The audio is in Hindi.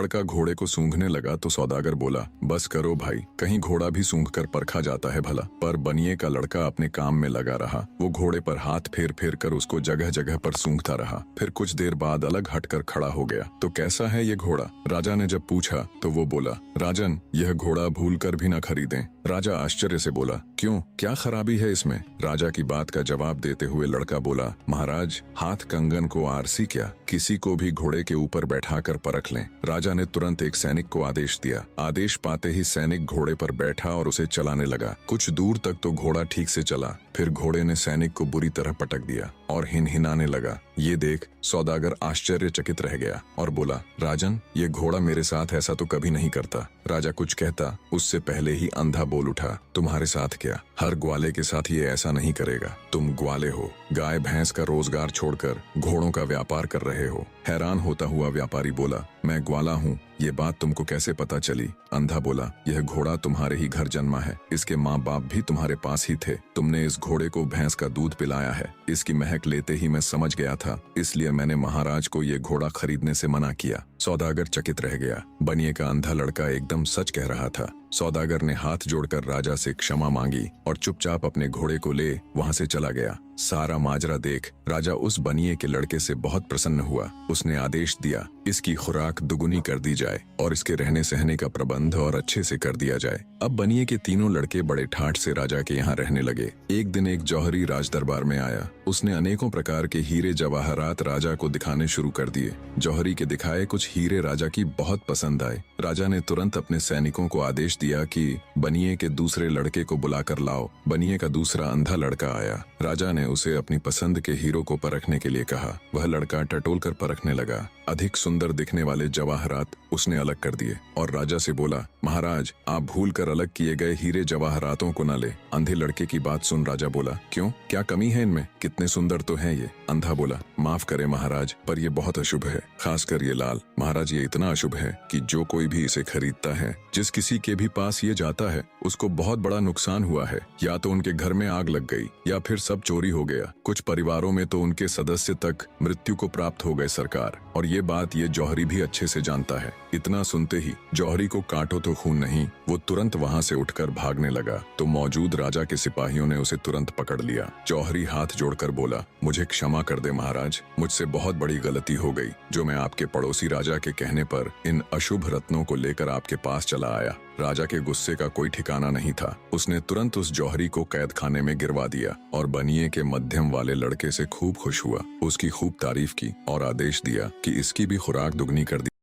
लड़का घोड़े को सूंघने लगा तो सौदागर बोला, बस करो भाई, कहीं घोड़ा भी सूंघ कर परखा जाता है भला। पर बनिए का लड़का अपने काम में लगा रहा। वो घोड़े पर हाथ फेर फेर कर उसको जगह जगह पर सूंघता रहा। फिर कुछ देर बाद अलग हटकर खड़ा हो गया। तो कैसा है ये घोड़ा? राजा ने जब पूछा तो वो बोला, राजन, यह घोड़ा भूल कर भी न खरीदें। राजा आश्चर्य से बोला, क्यों, क्या खराबी है इसमें? राजा की बात का जवाब देते हुए लड़का बोला, महाराज, हाथ कंगन को आरसी क्या, किसी को भी घोड़े के ऊपर बैठाकर परख लें। राजा ने तुरंत एक सैनिक को आदेश दिया। आदेश पाते ही सैनिक घोड़े पर बैठा और उसे चलाने लगा। कुछ दूर तक तो घोड़ा ठीक से चला, फिर घोड़े ने सैनिक को बुरी तरह पटक दिया और हिनहिनाने लगा। ये देख सौदागर आश्चर्यचकित रह गया और बोला, राजन, ये घोड़ा मेरे साथ ऐसा तो कभी नहीं करता। राजा कुछ कहता उससे पहले ही अंधा बोल उठा, तुम्हारे साथ क्या? हर ग्वाले के साथ ये ऐसा नहीं करेगा। तुम ग्वाले हो, गाय भैंस का रोजगार छोड़कर घोड़ों का व्यापार कर रहे हो। हैरान होता हुआ व्यापारी बोला, मैं ग्वाला हूँ, ये बात तुमको कैसे पता चली? अंधा बोला, यह घोड़ा तुम्हारे ही घर जन्मा है, इसके माँ बाप भी तुम्हारे पास ही थे। तुमने इस घोड़े को भैंस का दूध पिलाया है, इसकी महक लेते ही मैं समझ गया था, इसलिए मैंने महाराज को ये घोड़ा खरीदने से मना किया। सौदागर चकित रह गया। बनिए का अंधा लड़का एकदम सच कह रहा था। सौदागर ने हाथ जोड़कर राजा से क्षमा मांगी और चुपचाप अपने घोड़े को ले वहां से चला गया। सारा माजरा देख राजा उस बनिए के लड़के से बहुत प्रसन्न हुआ। उसने आदेश दिया, इसकी खुराक दुगुनी कर दी जाए और इसके रहने सहने का प्रबंध और अच्छे से कर दिया जाए। अब बनिए के तीनों लड़के बड़े ठाठ से राजा के यहाँ रहने लगे। एक दिन एक जौहरी राज दरबार में आया। उसने अनेकों प्रकार के हीरे जवाहरात राजा को दिखाने शुरू कर दिए। जौहरी के दिखाए कुछ हीरे राजा की बहुत पसंद आए। राजा ने तुरंत अपने सैनिकों को आदेश दिया कि बनिए के दूसरे लड़के को बुलाकर लाओ। बनिए का दूसरा अंधा लड़का आया। राजा ने उसे अपनी पसंद के हीरो को परखने के लिए कहा। वह लड़का टटोल कर परखने लगा। अधिक सुंदर दिखने वाले जवाहरात उसने अलग कर दिए और राजा से बोला, महाराज, आप भूल कर अलग किए गए हीरे जवाहरातों को न ले। अंधे लड़के की बात सुन राजा बोला, क्यों, क्या कमी है इनमें? कितने सुंदर तो हैं ये। अंधा बोला, माफ करे महाराज, पर ये बहुत अशुभ है, खासकर ये लाल। महाराज, ये इतना अशुभ है कि जो कोई भी इसे खरीदता है, जिस किसी के भी पास ये जाता है, उसको बहुत बड़ा नुकसान हुआ है। या तो उनके घर में आग लग गई या फिर सब चोरी हो गया। कुछ परिवारों में तो उनके सदस्य तक मृत्यु को प्राप्त हो गए सरकार। और ये बात ये जौहरी भी अच्छे से जानता है। इतना सुनते ही जौहरी को काटो तो खून नहीं, वो तुरंत वहां से उठकर भागने लगा। तो मौजूद राजा के सिपाहियों ने उसे तुरंत पकड़ लिया। जौहरी हाथ जोड़कर बोला, मुझे क्षमा कर दे महाराज, मुझसे बहुत बड़ी गलती हो गई जो मैं आपके पड़ोसी राजा के कहने पर इन अशुभ रत्नों को लेकर आपके पास चला आया। राजा के गुस्से का कोई ठिकाना नहीं था। उसने तुरंत उस जौहरी को कैद खाने में गिरवा दिया और बनिए के मध्यम वाले लड़के से खूब खुश हुआ, उसकी खूब तारीफ की और आदेश दिया कि इसकी भी खुराक दुगनी कर दी।